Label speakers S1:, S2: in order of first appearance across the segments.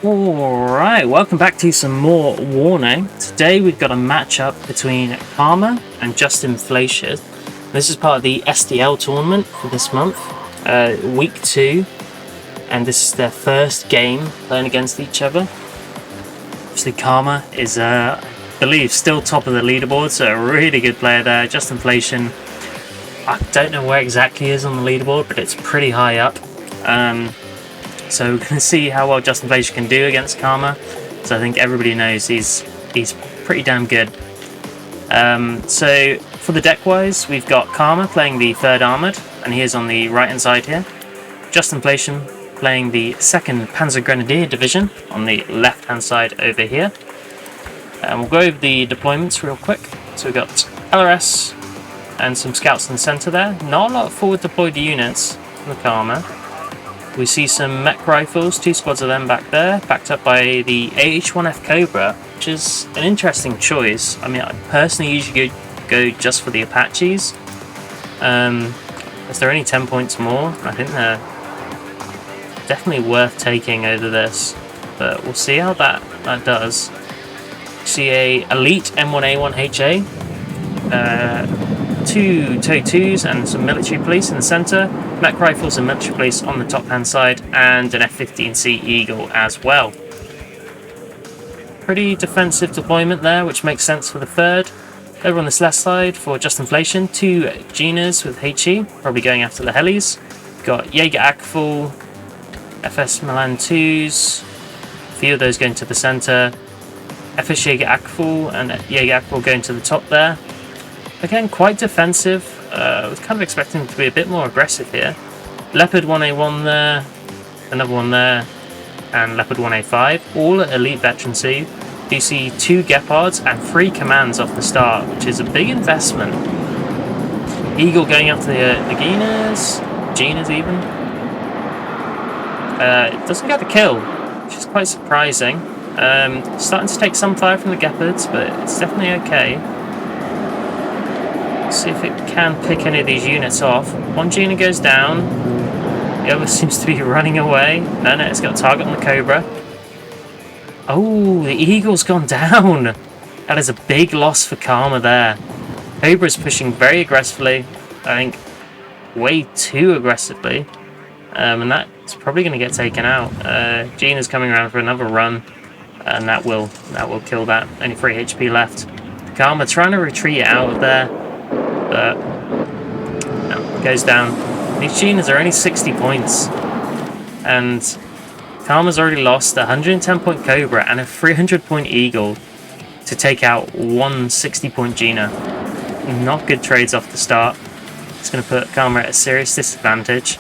S1: Alright, welcome back to some more Warno. Today we've got a matchup between Karma and Justinflation. This is part of the SDL tournament for this month, week 2, and this is their first game playing against each other. Obviously Karma is, I believe, still top of the leaderboard, so a really good player there. Justinflation, I don't know where exactly he is on the leaderboard, but it's pretty high up. So we're going to see how well Justinflation can do against Karma. So I think everybody knows he's pretty damn good. So for the deck-wise, we've got Karma playing the 3rd Armoured, and he is on the right-hand side here. Justinflation playing the 2nd Panzer Grenadier Division on the left-hand side over here. And we'll go over the deployments real quick. So we've got LRS and some scouts in the centre there. Not a lot of forward deployed units from the Karma. We see some mech rifles, 2 squads of them back there, backed up by the AH-1F Cobra, which is an interesting choice. I mean, I personally usually go just for the Apaches, as they're only 10 points more. I think they're definitely worth taking over this, but we'll see how that does. We see a Elite M1A1 HA, 2 TOW2s and some military police in the centre, mech rifles and military police on the top hand side, and an F-15C Eagle as well. Pretty defensive deployment there, which makes sense for the 3rd. Over on this left side for Justinflation, 2 Genas with HE, probably going after the helis. Got Jaeger Akful, FS Milan 2s, a few of those going to the centre. FS Jaeger Akful and Jaeger Akful going to the top there. Again, quite defensive. I was kind of expecting him to be a bit more aggressive here. Leopard 1A1 there, another one there, and Leopard 1A5, all at Elite Veterancy. You see 2 Gepards and 3 commands off the start, which is a big investment. Eagle going after the Genas even. It doesn't get the kill, which is quite surprising. Starting to take some fire from the Gepards, but it's definitely okay. See if it can pick any of these units off. One Gena goes down. The other seems to be running away. No, it's got a target on the Cobra. Oh, the Eagle's gone down. That is a big loss for Karma there. Cobra's pushing very aggressively. I think way too aggressively. And that's probably going to get taken out. Gena's coming around for another run. And that will kill that. Only 3 HP left. Karma trying to retreat out of there. No, goes down. These Genas are only 60 points, and Karma's already lost a 110 point Cobra and a 300 point Eagle to take out 160 point Gena. Not good trades off the start. It's going to put Karma at a serious disadvantage.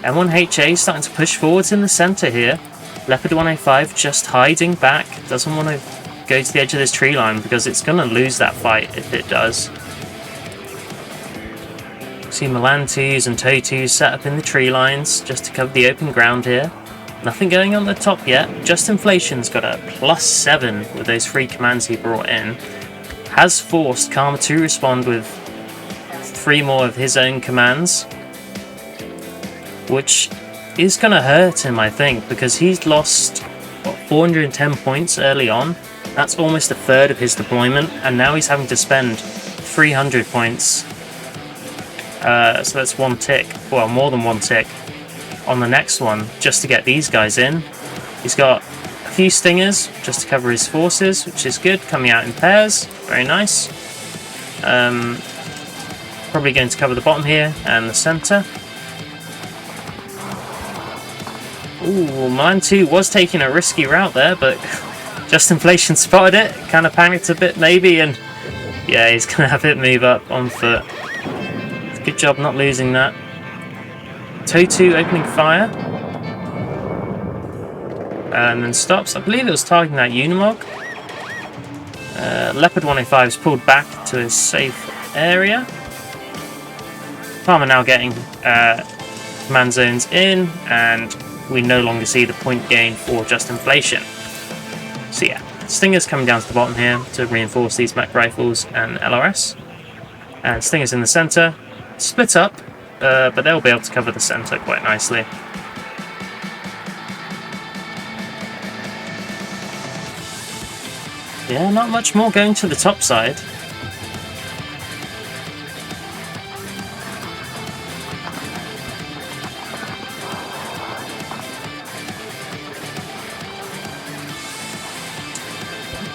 S1: M1HA starting to push forwards in the centre here. Leopard 1A5 just hiding back. Doesn't want to go to the edge of this tree line because it's going to lose that fight if it does. See Milan 2s and TOW2s set up in the tree lines just to cover the open ground here. Nothing going on the top yet. Justinflation's got a +7 with those 3 commands he brought in. Has forced Karma to respond with 3 more of his own commands, which is going to hurt him, I think, because he's lost 410 points early on. That's almost a third of his deployment, and now he's having to spend 300 points. So that's 1 tick, well, more than 1 tick on the next one just to get these guys in. He's got a few stingers just to cover his forces, which is good, coming out in pairs. Very nice. Probably going to cover the bottom here and the centre. Ooh, Milan 2 was taking a risky route there, but Justinflation spotted it, kind of panicked a bit maybe, and yeah, he's going to have it move up on foot. Good job not losing that. TOW2 opening fire. And then stops. I believe it was targeting that Unimog. Leopard 1A5 is pulled back to a safe area. Karma now getting command zones in, and we no longer see the point gain for Justinflation. So yeah, Stingers coming down to the bottom here to reinforce these mech rifles and LRS. And Stingers in the centre. Split up, but they'll be able to cover the centre quite nicely. Yeah, not much more going to the top side.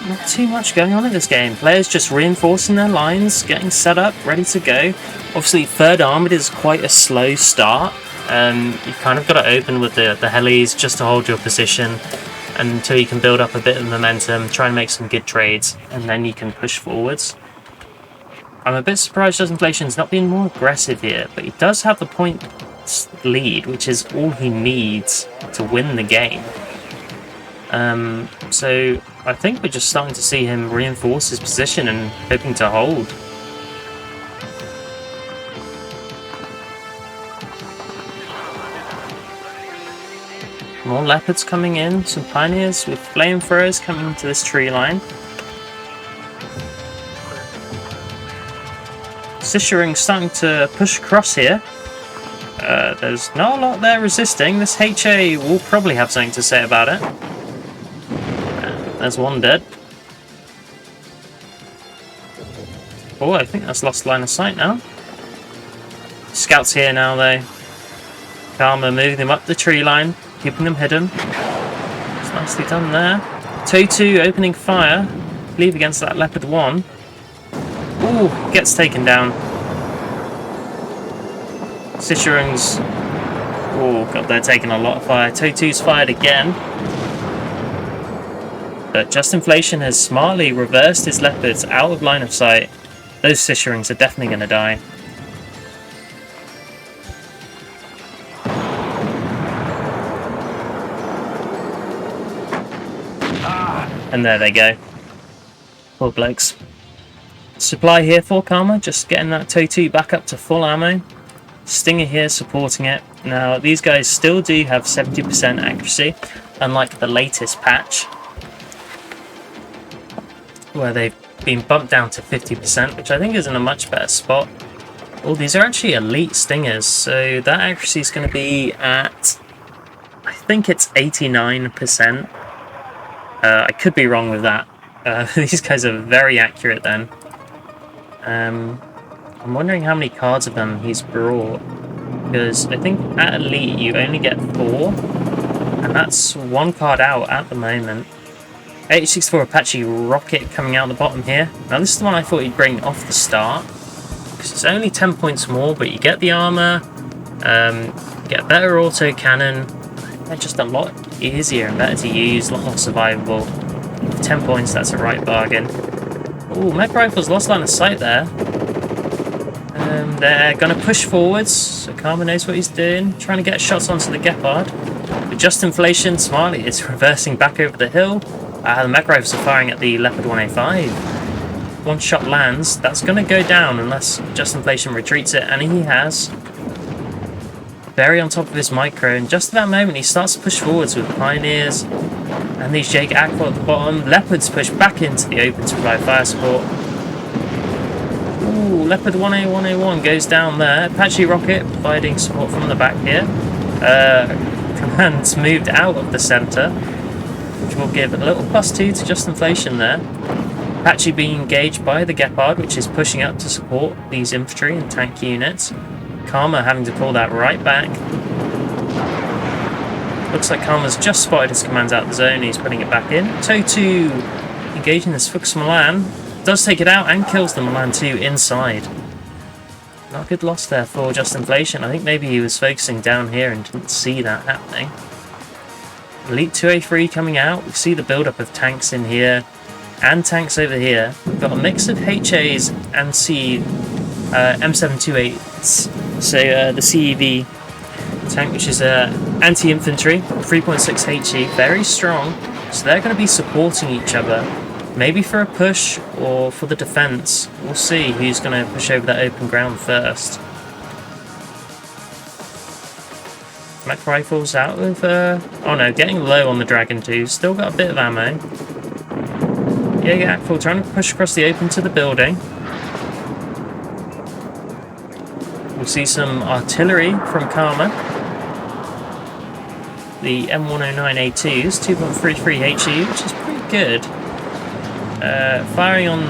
S1: Not too much going on in this game. Players just reinforcing their lines, getting set up, ready to go. Obviously, third armoured is quite a slow start. You've kind of got to open with the helis just to hold your position until you can build up a bit of momentum, try and make some good trades, and then you can push forwards. I'm a bit surprised Justinflation's not being more aggressive here, but he does have the point lead, which is all he needs to win the game. So I think we're just starting to see him reinforce his position and hoping to hold. More leopards coming in, some pioneers with flamethrowers coming into this tree line. Scissoring starting to push across here. There's not a lot there resisting. This HA will probably have something to say about it. There's one dead. Oh, I think that's lost line of sight now. Scouts here now though. Karma moving them up the tree line, keeping them hidden. It's nicely done there. Totu opening fire. I believe against that Leopard 1. Ooh, gets taken down. Scissorings. Oh god, they're taking a lot of fire. Totu's fired again. But Justinflation has smartly reversed his leopards out of line of sight. Those Scissorings are definitely going to die. And there they go. Poor blokes. Supply here for Karma, just getting that Totu back up to full ammo. Stinger here supporting it. Now these guys still do have 70% accuracy, unlike the latest patch, where they've been bumped down to 50%, which I think is in a much better spot. Oh, these are actually elite stingers, so that accuracy is going to be at, I think it's 89%. I could be wrong with that. These guys are very accurate then. I'm wondering how many cards of them he's brought, because I think at elite you only get 4, and that's 1 card out at the moment. 864 Apache Rocket coming out the bottom here. Now this is the one I thought he'd bring off the start, because it's only 10 points more, but you get the armor, get a better auto cannon. They're just a lot easier and better to use, a lot more survivable. For 10 points, that's a right bargain. Ooh, Mech Rifle's lost line of sight there. They're going to push forwards, so Karma knows what he's doing, trying to get shots onto the Gepard. But Justinflation smartly is reversing back over the hill. The Mech Rifles are firing at the Leopard 105. One shot lands, that's going to go down unless Justinflation retreats it, and he has. Very on top of his micro, and just at that moment he starts to push forwards with Pioneers and these Jake Aqua at the bottom. Leopards push back into the open to provide fire support. Ooh, Leopard 1A1A1 goes down there. Apache Rocket providing support from the back here. Command's moved out of the centre, which will give a little +2 to Justinflation there. Apache being engaged by the Gepard, which is pushing up to support these infantry and tank units. Karma having to pull that right back. Looks like Karma's just spotted his commands out of the zone. He's putting it back in. Totu engaging this Fuchs Milan. Does take it out and kills the Milan 2 inside. Not a good loss there for Justinflation. I think maybe he was focusing down here and didn't see that happening. Elite 2A3 coming out. We see the build-up of tanks in here and tanks over here. We've got a mix of HAs and M728s. So the CEV tank, which is anti-infantry, 3.6 HE, very strong. So they're going to be supporting each other, maybe for a push or for the defense. We'll see who's going to push over that open ground first. Mech Rifles out of... oh no, getting low on the Dragon 2. Still got a bit of ammo. Yeah, Akful trying to push across the open to the building. We'll see some artillery from Karma. The M109A2s, 2.33 HE, which is pretty good. Firing on,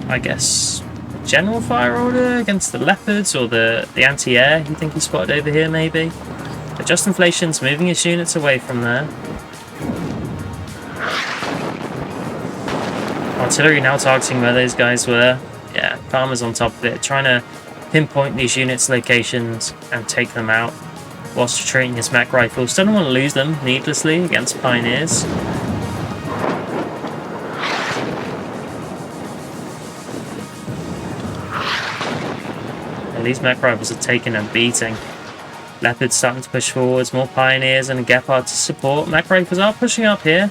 S1: I guess, general fire order against the Leopards or the anti-air you think he spotted over here maybe. But Justinflation's moving his units away from there. Artillery now targeting where those guys were. Yeah, Karma's on top of it, trying to pinpoint these units' locations and take them out whilst retreating his mech rifles. Doesn't want to lose them needlessly against Pioneers. And these mech rifles are taking a beating. Leopards starting to push forwards, more Pioneers and a Gepard to support. Mech rifles are pushing up here,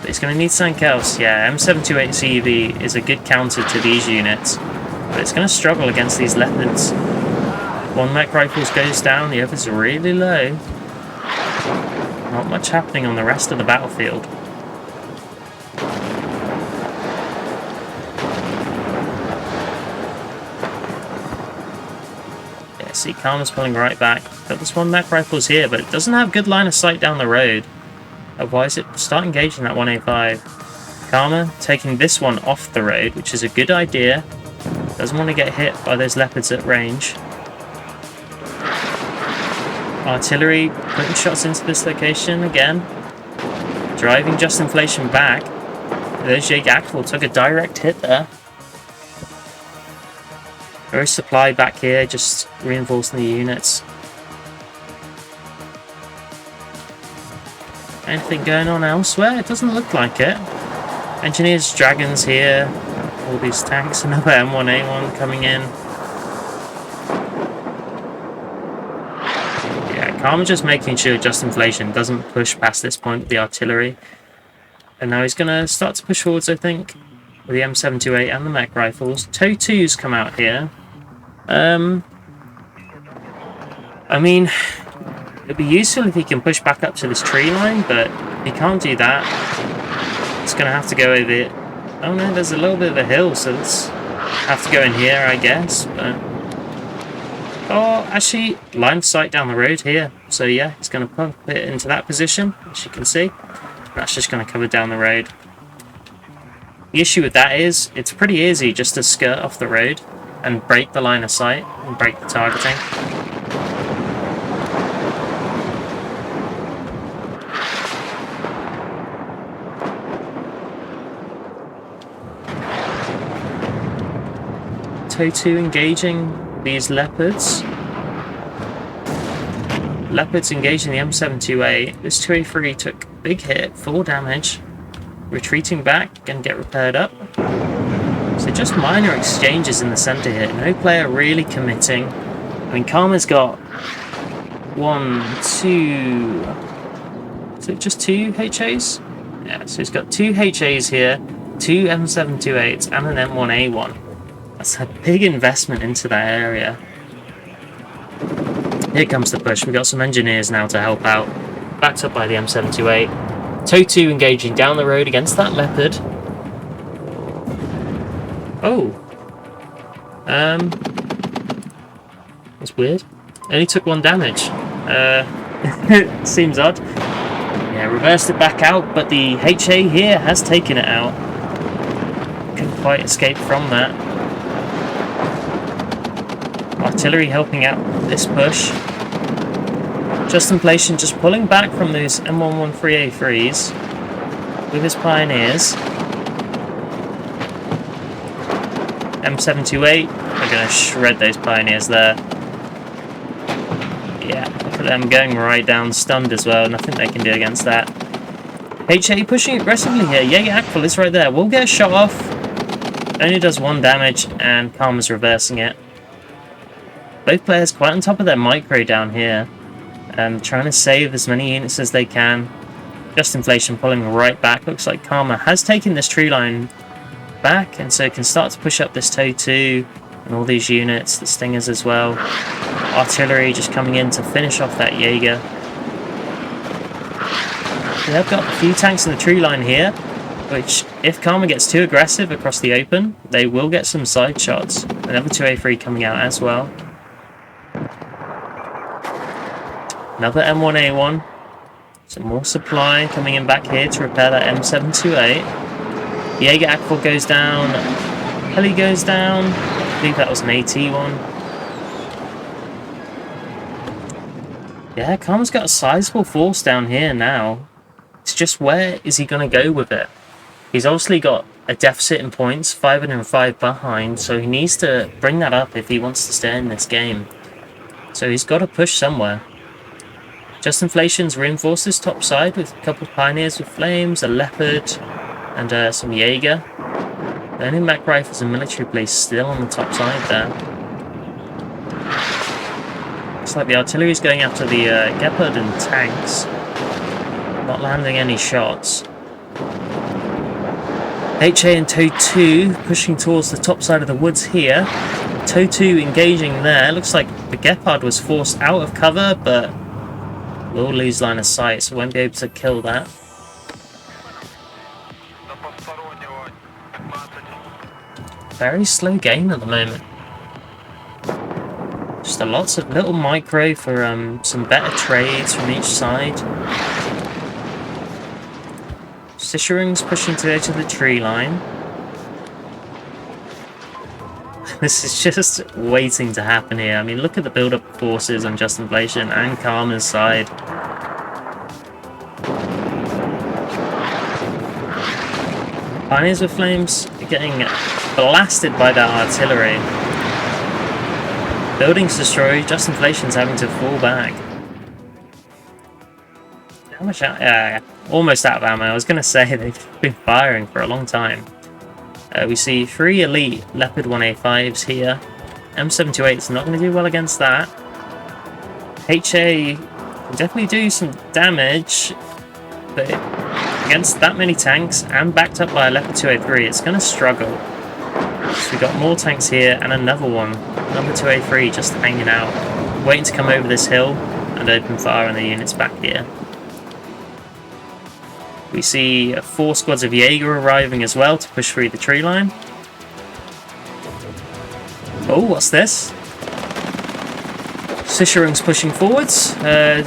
S1: but it's going to need something else. Yeah, M728 CEV is a good counter to these units, but it's going to struggle against these Leopards. One mech rifles goes down, the other's really low. Not much happening on the rest of the battlefield. Yeah, see, Karma's pulling right back. Got this one mech rifles here, but it doesn't have good line of sight down the road. Otherwise, it start engaging that 185. Karma taking this one off the road, which is a good idea. Doesn't want to get hit by those Leopards at range. Artillery putting shots into this location again. Driving Justinflation back. Those Jägeractual took a direct hit there. There is supply back here, just reinforcing the units. Anything going on elsewhere? It doesn't look like it. Engineers, Dragons here. All these tanks, another M1A1 coming in. Yeah, Karma just making sure Justinflation doesn't push past this point with the artillery. And now he's going to start to push forwards, I think, with the M728 and the mech rifles. TOW2's come out here. I mean, it'd be useful if he can push back up to this tree line, but he can't do that. It's going to have to go over it. Oh no, there's a little bit of a hill, so let's have to go in here, I guess. But oh, actually, line of sight down the road here. So yeah, it's going to pump it into that position, as you can see. That's just going to cover down the road. The issue with that is, it's pretty easy just to skirt off the road and break the line of sight and break the targeting. TOW2 engaging these Leopards. Leopards engaging the M728. This 2A3 took a big hit, 4 damage. Retreating back, gonna get repaired up. So just minor exchanges in the center here. No player really committing. I mean, Karma's got 1, 2... Is it just 2 HAs? Yeah, so he's got 2 HAs here, 2 M728s, and an M1A1. That's a big investment into that area. Here comes the push. We've got some engineers now to help out. Backed up by the M728. TOW2 engaging down the road against that Leopard. Oh. That's weird. Only took 1 damage. Seems odd. Yeah, reversed it back out, but the HA here has taken it out. Couldn't quite escape from that. Artillery helping out this push. Justinflation just pulling back from those M113A3s with his Pioneers. M728 are going to shred those Pioneers there. Yeah, look at them going right down, stunned as well. Nothing they can do against that. HA pushing aggressively here. Jägeractual is right there. Will get a shot off. Only does 1 damage, and Karma's reversing it. Both players quite on top of their micro down here, trying to save as many units as they can. Justinflation pulling right back. Looks like Karma has taken this tree line back, and so can start to push up this TOW2 and all these units, the Stingers as well. Artillery just coming in to finish off that Jaeger. They've got a few tanks in the tree line here, which, if Karma gets too aggressive across the open, they will get some side shots. Another 2A3 coming out as well. Another M1A1. Some more supply coming in back here to repair that M728. Jaeger Akvo goes down. Heli goes down. I believe that was an AT1. Yeah, Karma's got a sizable force down here now. It's just where is he going to go with it? He's obviously got a deficit in points, 505 behind, so he needs to bring that up if he wants to stay in this game. So he's got to push somewhere. Justinflation's reinforced his top side with a couple of Pioneers with Flames, a Leopard, and some Jaeger. The only mech rifles and military police still on the top side there. Looks like the artillery's going after the Gepard and tanks. Not landing any shots. HA and TOW2 pushing towards the top side of the woods here. TOW2 engaging there. Looks like the Gepard was forced out of cover, but will lose line of sight, so won't be able to kill that. Very slow game at the moment. Just lots of little micro for some better trades from each side. Sisharing's pushing to the edge of the tree line. This is just waiting to happen here. I mean, look at the build-up forces on Justinflation and Karma's side. Pioneers with Flames are getting blasted by that artillery. Buildings destroyed, Justinflation's having to fall back. How much out? Yeah, almost out of ammo. I was going to say they've been firing for a long time. We see 3 elite Leopard 1A5s here. M728's not going to do well against that. HA can definitely do some damage, but against that many tanks and backed up by a Leopard 2A3, it's going to struggle. So we've got more tanks here and another one. Number 2A3 just hanging out, waiting to come over this hill and open fire on the units back here. We see 4 squads of Jaeger arriving as well to push through the tree line. Oh, what's this? Sisharing's pushing forwards. They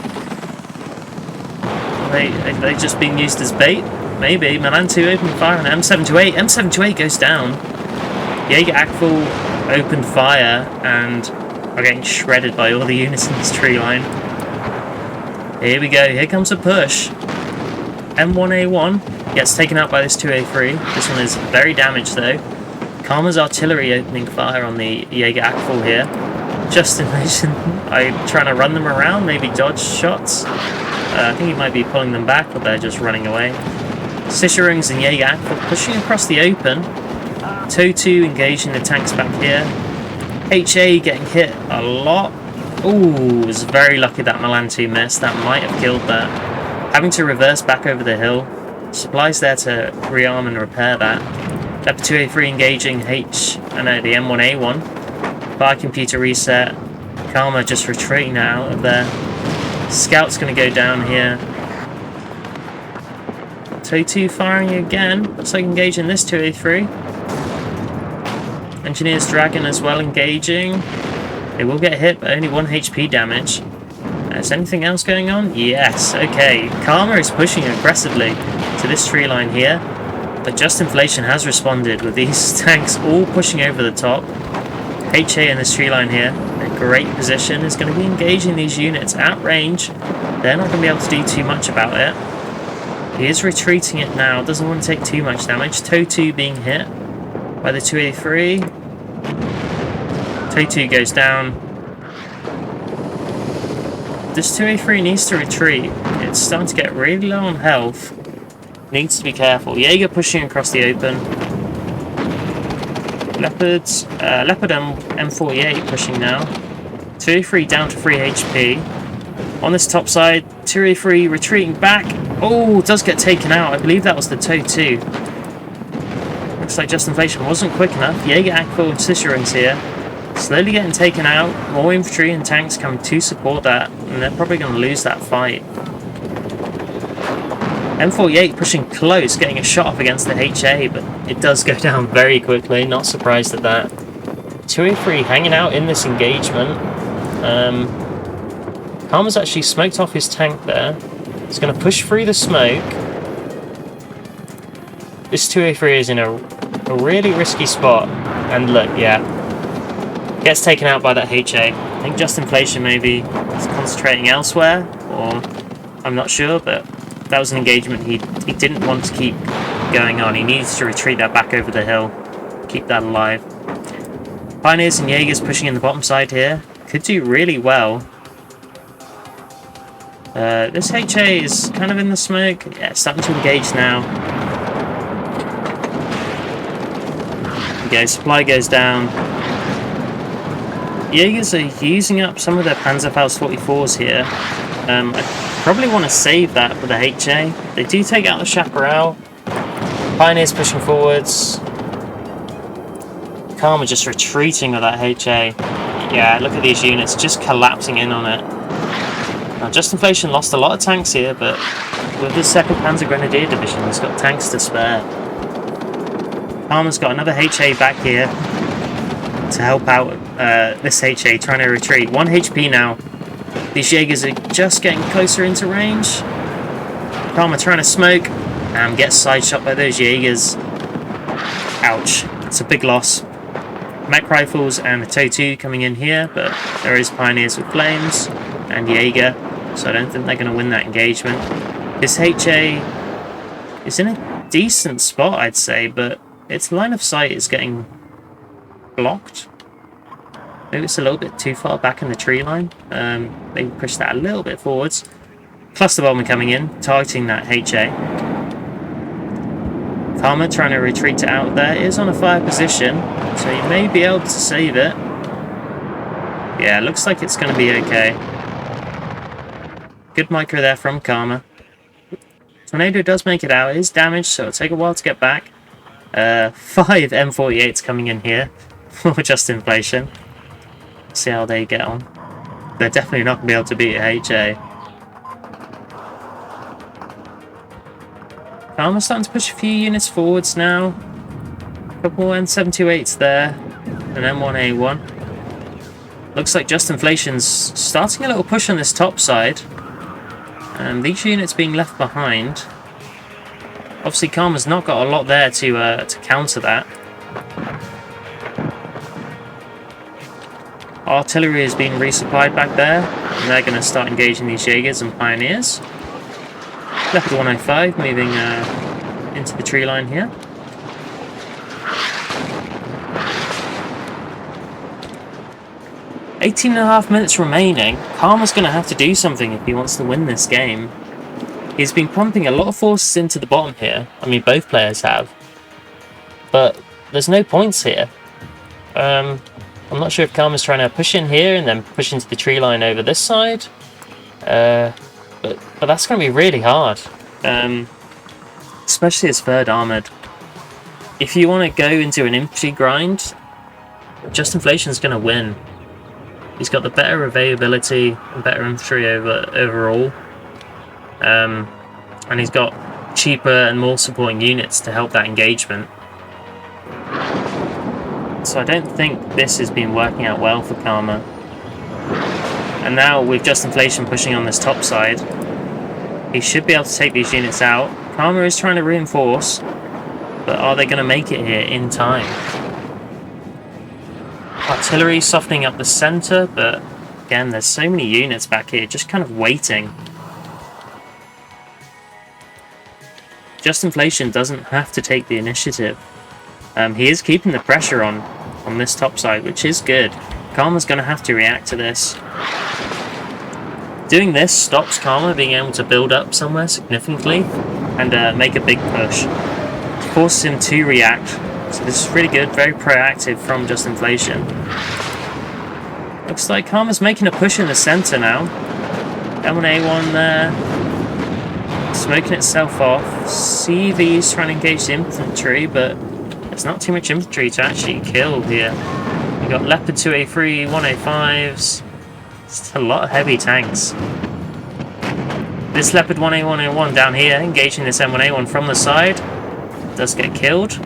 S1: just being used as bait? Maybe. Milan 2 open fire on M728. M728 goes down. Jaeger Akvo opened fire and are getting shredded by all the units in this tree line. Here we go. Here comes a push. M1A1 gets taken out by this 2A3. This one is very damaged though. Karma's artillery opening fire on the Jaeger Akvo here. Justinflation, I'm trying to run them around, maybe dodge shots. I think he might be pulling them back, but they're just running away. Sisharings and Jaeger Akvo pushing across the open. TOW2 engaging the tanks back here. HA getting hit a lot. Ooh, was very lucky that Milan 2 missed. That might have killed that. Having to reverse back over the hill. Supplies there to rearm and repair that. Leopard 2A3 engaging the M1A1. Fire computer reset. Karma just retreating out of there. Scout's going to go down here. TOW2 firing again. Looks like engaging this 2A3. Engineer's Dragon as well engaging. They will get hit, but only 1 HP damage. Is anything else going on? Yes, okay. Karma is pushing aggressively to this tree line here, but Justinflation has responded with these tanks all pushing over the top. HA in this tree line here, in a great position, is going to be engaging these units at range. They're not going to be able to do too much about it. He is retreating it now, doesn't want to take too much damage. TOW2 being hit by the 2A3. TOW2 goes down. This 2A3 needs to retreat. It's starting to get really low on health. Needs to be careful. Jaeger pushing across the open. Leopard M48 pushing now. 2A3 down to 3 HP. On this top side, 2A3 retreating back. Oh, does get taken out. I believe that was the TOW2. Looks like Justinflation wasn't quick enough. Jaeger Akvo and Sisharing's here. Slowly getting taken out, more infantry and tanks coming to support that, and they're probably going to lose that fight. M48 pushing close, getting a shot off against the HA, but it does go down very quickly, not surprised at that. 2A3 hanging out in this engagement. Karma's actually smoked off his tank there. He's going to push through the smoke. this 203 is in a really risky spot. And look, yeah, gets taken out by that HA. I think Justinflation maybe is concentrating elsewhere, or I'm not sure, but that was an engagement he didn't want to keep going on. He needs to retreat that back over the hill, keep that alive. Pioneers and Jaegers pushing in the bottom side here. Could do really well. This HA is kind of in the smoke. Yeah, starting to engage now. Okay, supply goes down. Jaegers are using up some of their Panzerfaust 44s here. I probably want to save that for the HA. They do take out the Chaparral. Pioneers pushing forwards. Karma just retreating with that HA. Yeah, look at these units just collapsing in on it. Now, Justinflation lost a lot of tanks here, but with his 2nd Panzer Grenadier Division, he's got tanks to spare. Karma's got another HA back here to help out this HA trying to retreat. 1 HP now. These Jaegers are just getting closer into range. Karma trying to smoke and gets side shot by those Jaegers. Ouch. It's a big loss. Mech Rifles and the TOW2 coming in here, but there is Pioneers with Flames and Jaeger, so I don't think they're going to win that engagement. This HA is in a decent spot, I'd say, but its line of sight is getting blocked. Maybe it's a little bit too far back in the tree line. Maybe push that a little bit forwards. Cluster Bomber coming in, targeting that HA. Karma trying to retreat to out there. Is on a fire position, so you may be able to save it. Yeah, looks like it's going to be okay. Good micro there from Karma. Tornado does make it out. It is damaged, so it'll take a while to get back. 5 M48s coming in here for Justinflation. See how they get on. They're definitely not going to be able to beat a HA. Karma's starting to push a few units forwards now. A couple more N728s there. An M1A1. Looks like Justinflation's starting a little push on this top side. And these units being left behind. Obviously Karma's not got a lot there to counter that. Artillery is being resupplied back there. And they're going to start engaging these Jaegers and Pioneers. Leopard 105 moving into the tree line here. "18.5 minutes remaining. Karma's going to have to do something if he wants to win this game. He's been pumping a lot of forces into the bottom here. I mean, both players have. But there's no points here. I'm not sure if Karma's trying to push in here and then push into the tree line over this side. But that's going to be really hard. Especially as 3rd Armoured. If you want to go into an infantry grind, Justinflation's going to win. He's got the better availability and better infantry overall. And he's got cheaper and more supporting units to help that engagement. So I don't think this has been working out well for Karma. And now with Justinflation pushing on this top side, he should be able to take these units out. Karma is trying to reinforce, but are they going to make it here in time? Artillery softening up the centre, but again, there's so many units back here just kind of waiting. Justinflation doesn't have to take the initiative. He is keeping the pressure on this top side, which is good. Karma's going to have to react to this. Doing this stops Karma being able to build up somewhere significantly and make a big push. It forces him to react. So this is really good, very proactive from Justinflation. Looks like Karma's making a push in the centre now. M1A1 there. Smoking itself off. CV's trying to engage the infantry, but there's not too much infantry to actually kill here. We've got Leopard 2A3, 1A5s. It's a lot of heavy tanks. This Leopard 1A1A1 down here, engaging this M1A1 from the side, does get killed.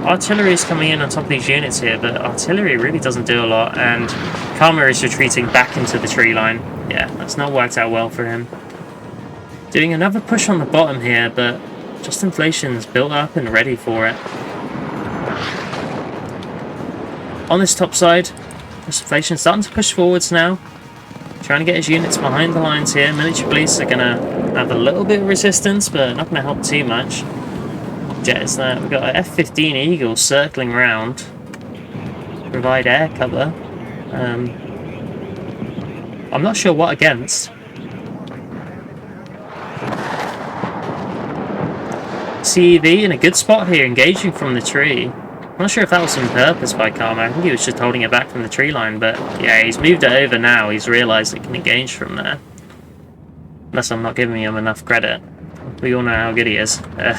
S1: Artillery is coming in on top of these units here, but artillery really doesn't do a lot, and Karma is retreating back into the tree line. Yeah, that's not worked out well for him. Doing another push on the bottom here, but Justinflation's built up and ready for it. On this top side, Justinflation's starting to push forwards now. Trying to get his units behind the lines here. Military police are going to have a little bit of resistance, but not going to help too much. Jets there. We've got an F-15 Eagle circling around to provide air cover. I'm not sure what against. CEV in a good spot here, engaging from the tree. I'm not sure if that was on purpose by Karma. I think he was just holding it back from the tree line, but yeah, he's moved it over now. He's realised it can engage from there. Unless I'm not giving him enough credit. We all know how good he is. Not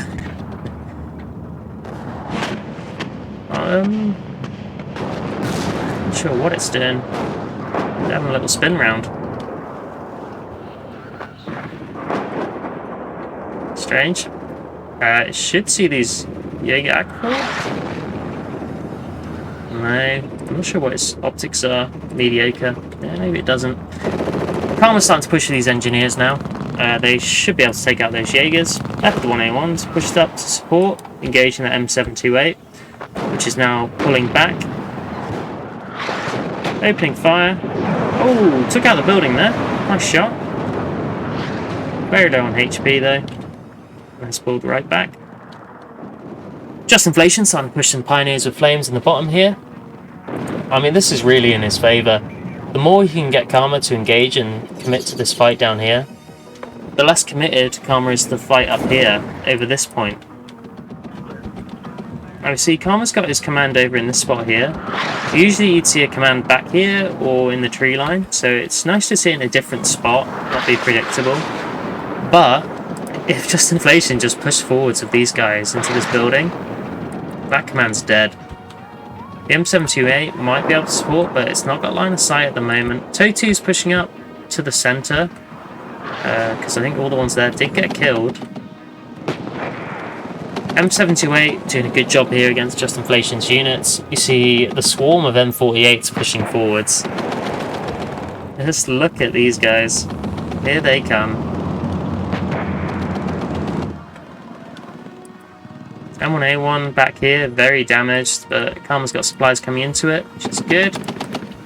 S1: sure what it's doing. It's having a little spin round. Strange. It should see these Jaeger Aqua. No, I'm not sure what its optics are. Mediocre. Yeah, maybe it doesn't. Karma's starting to push these engineers now. They should be able to take out those Jaegers. F1A1's pushed up to support, engaging the M728, which is now pulling back. Opening fire. Oh, took out the building there. Nice shot. Very low on HP though. That's pulled right back. Justinflation starting to push some Pioneers with Flames in the bottom here. I mean, this is really in his favour. The more you can get Karma to engage and commit to this fight down here, the less committed Karma is to the fight up here, over this point. Now we see Karma's got his command over in this spot here. Usually you'd see a command back here or in the tree line, so it's nice to see it in a different spot, not be predictable. But if Justinflation just pushed forwards with these guys into this building, that command's dead. The M728 might be able to support, but it's not got line of sight at the moment. Totu's pushing up to the centre, because I think all the ones there did get killed. M728 doing a good job here against Justinflation's units. You see the swarm of M48s pushing forwards. Just look at these guys. Here they come. M1A1 back here, very damaged, but Karma's got supplies coming into it, which is good.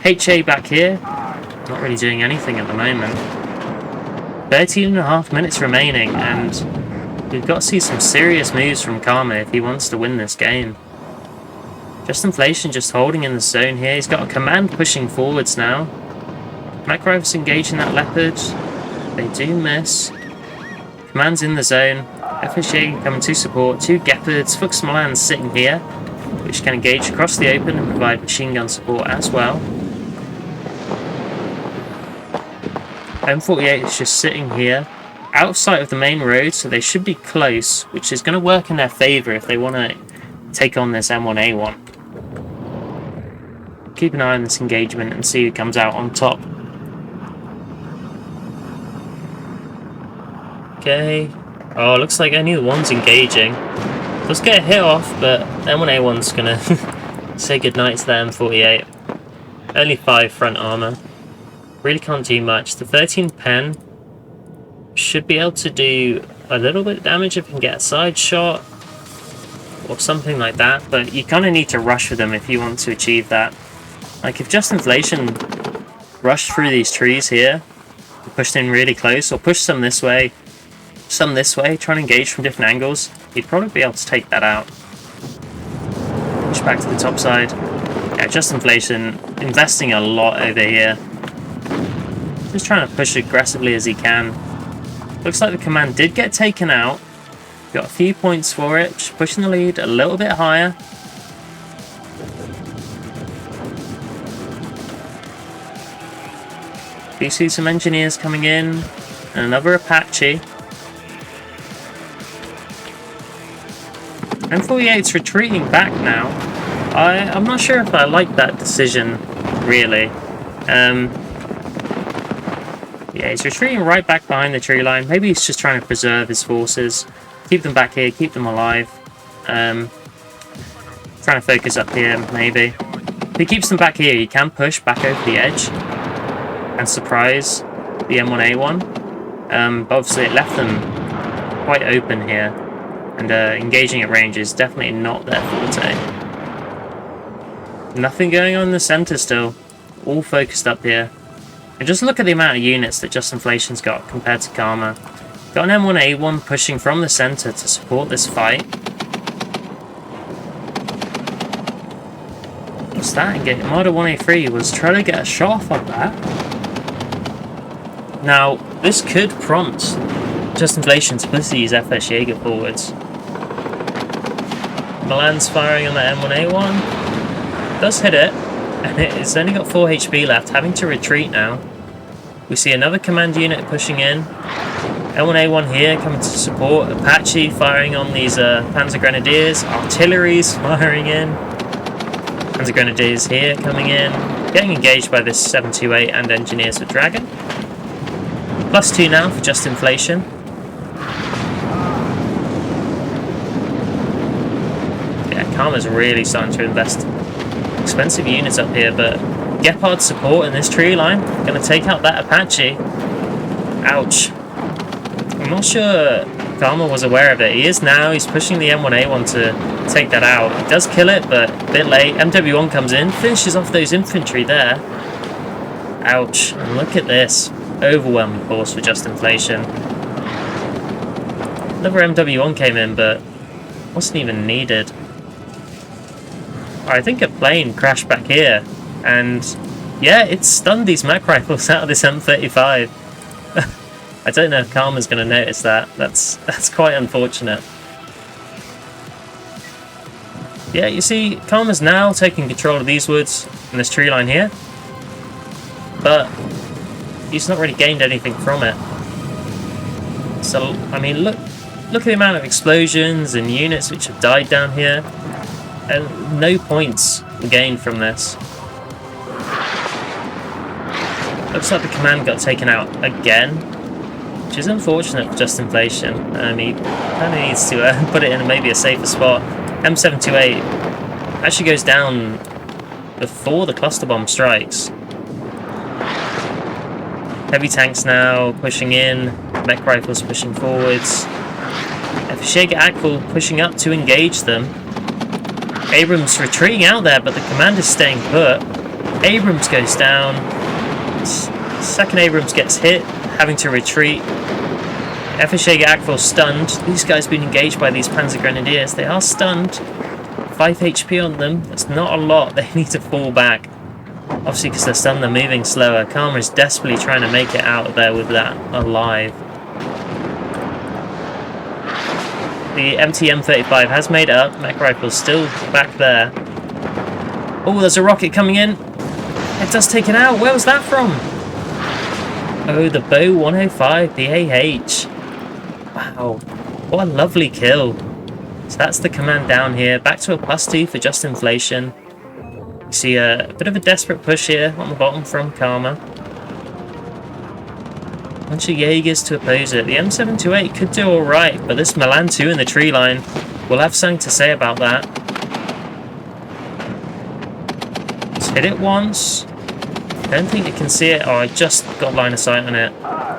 S1: HA back here, not really doing anything at the moment. 13.5 minutes remaining, and we've got to see some serious moves from Karma if he wants to win this game. Justinflation just holding in the zone here. He's got a command pushing forwards now. Macro's engaging that Leopard. They do miss. Command's in the zone. FHA coming to support. 2 Gepards. Fuchs Milan's sitting here, which can engage across the open and provide machine gun support as well. M48 is just sitting here, out of sight of the main road, so they should be close, which is going to work in their favour if they want to take on this M1A1. Keep an eye on this engagement and see who comes out on top. Okay. Oh, looks like only the one's engaging. Let's get a hit off, but M1A1's gonna say goodnight to the M48. Only 5 front armour. Really can't do much. The 13 pen should be able to do a little bit of damage if you can get a side shot or something like that, but you kind of need to rush with them if you want to achieve that. Like if Justinflation rushed through these trees here, pushed in really close, or pushed some this way, trying to engage from different angles, you'd probably be able to take that out. Push back to the top side. Yeah, Justinflation investing a lot over here. Just trying to push aggressively as he can. Looks like the command did get taken out. Got a few points for it, just pushing the lead a little bit higher. You see some engineers coming in, and another Apache. M48's retreating back now. I'm not sure if I like that decision, really. Yeah, he's retreating right back behind the tree line. Maybe he's just trying to preserve his forces. Keep them back here, keep them alive. Trying to focus up here, maybe. If he keeps them back here, he can push back over the edge and surprise the M1A1. But obviously it left them quite open here, and engaging at range is definitely not their forte. Nothing going on in the centre still, all focused up here. And just look at the amount of units that Justinflation's got compared to Karma. Got an M1A1 pushing from the centre to support this fight. What's that? Model 1A3 was trying to get a shot off on that. Now, this could prompt Justinflation to push these FS Jaeger forwards. Milan's firing on that M1A1. Does hit it, and it's only got 4 HP left, having to retreat now. We see another command unit pushing in. L1A1 here coming to support. Apache firing on these Panzer Grenadiers. Artillery's firing in. Panzer Grenadiers here coming in. Getting engaged by this 728 and Engineers with Dragon. +2 now for Justinflation. Yeah, Karma's really starting to invest expensive units up here, but Gepard's support in this tree line. Going to take out that Apache. Ouch. I'm not sure Karma was aware of it. He is now. He's pushing the M1A1 to take that out. He does kill it, but a bit late. MW1 comes in, finishes off those infantry there. Ouch. And look at this. Overwhelming force for Justinflation. Another MW1 came in, but wasn't even needed. I think a plane crashed back here. And yeah, it stunned these Mac rifles out of this M35. I don't know if Karma's going to notice that. That's quite unfortunate. Yeah, you see, Karma's now taking control of these woods in this tree line here. But he's not really gained anything from it. So, I mean, look at the amount of explosions and units which have died down here. And no points were gained from this. Looks like the command got taken out again, which is unfortunate for Justinflation. He kind of needs to put it in maybe a safer spot. M728 actually goes down before the cluster bomb strikes. Heavy tanks now pushing in, mech rifles pushing forwards. Jaeger Akval pushing up to engage them. Abrams retreating out there, but the command is staying put. Abrams goes down. Second Abrams gets hit, having to retreat. Jaeger Akval stunned. These guys being engaged by these Panzer Grenadiers. They are stunned. 5 HP on them. That's not a lot. They need to fall back. Obviously, because they're stunned, they're moving slower. Karma is desperately trying to make it out of there with that alive. The MT-M35 has made it up. Mech rifle's still back there. Oh, there's a rocket coming in. It does take it out. Where was that from? Oh, the Bow 105 BAH. Wow. What a lovely kill. So that's the command down here. Back to a +2 for Justinflation. You see a bit of a desperate push here on the bottom from Karma. Bunch of Jaegers to oppose it. The M728 could do alright, but this Milan 2 in the tree line will have something to say about that. Let's hit it once. Don't think it can see it. Oh, I just got line of sight on it.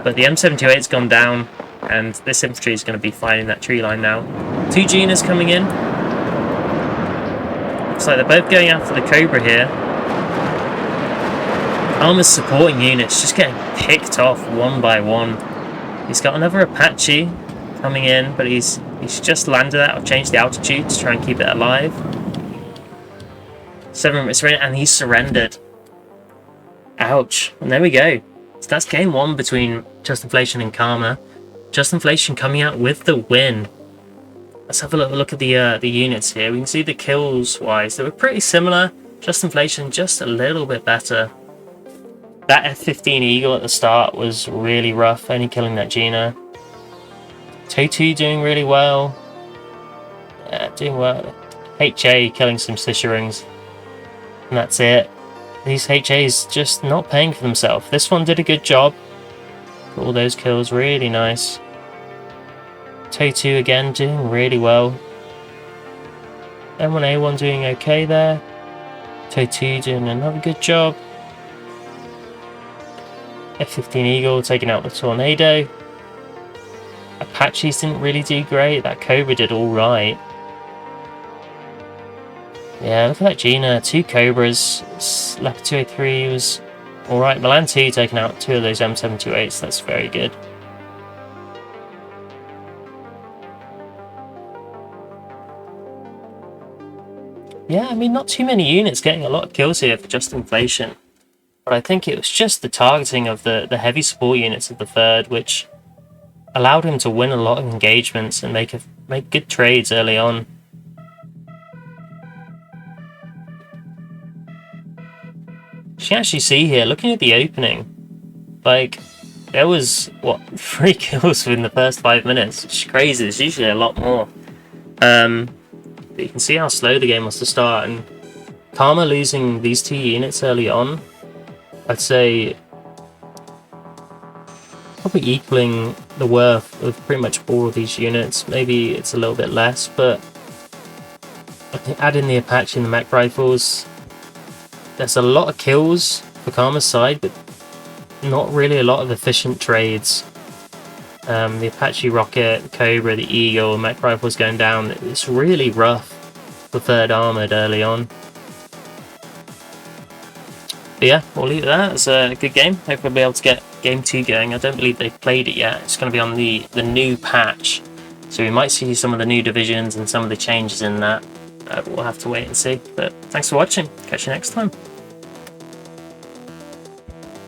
S1: But the M728's gone down, and this infantry is going to be fighting that tree line now. 2 Genas coming in. Looks like they're both going after the Cobra here. Karma's supporting units just getting picked off one by one. He's got another Apache coming in, but he's just landed that. I've changed the altitude to try and keep it alive. 7 minutes in, and he's surrendered. Ouch. And there we go. So that's game 1 between Justinflation and Karma. Justinflation coming out with the win. Let's have a look at the units here. We can see the kills wise, they were pretty similar. Justinflation just a little bit better. That F-15 Eagle at the start was really rough, only killing that Gina. Totu doing really well. Doing well. HA killing some Sisharings. And that's it. These HAs just not paying for themselves. This one did a good job. All those kills, really nice. Totu again doing really well. M1A1 doing okay there. Totu doing another good job. F-15 Eagle taking out the Tornado. Apaches didn't really do great. That Cobra did all right. Yeah, look at that Gina. 2 Cobras. Leopard 203 was alright. Milan 2 taking out 2 of those M728s. That's very good. Yeah, I mean, not too many units getting a lot of kills here for Justinflation. But I think it was just the targeting of the heavy support units of the 3rd, which allowed him to win a lot of engagements and make good trades early on. You can actually see here, looking at the opening, like, there was, what, 3 kills within the first 5 minutes, which is crazy. There's usually a lot more. But you can see how slow the game was to start, and Karma losing these 2 units early on, I'd say probably equaling the worth of pretty much all of these units. Maybe it's a little bit less, but I think add in the Apache and the mech rifles, there's a lot of kills for Karma's side, but not really a lot of efficient trades. The Apache rocket, Cobra, the Eagle, mech rifles going down. It's really rough for 3rd Armoured early on. But yeah, we'll leave it at that. It's a good game. Hopefully we'll be able to get Game 2 going. I don't believe they've played it yet. It's going to be on the new patch. So we might see some of the new divisions and some of the changes in that. We'll have to wait and see. But thanks for watching. Catch you next time.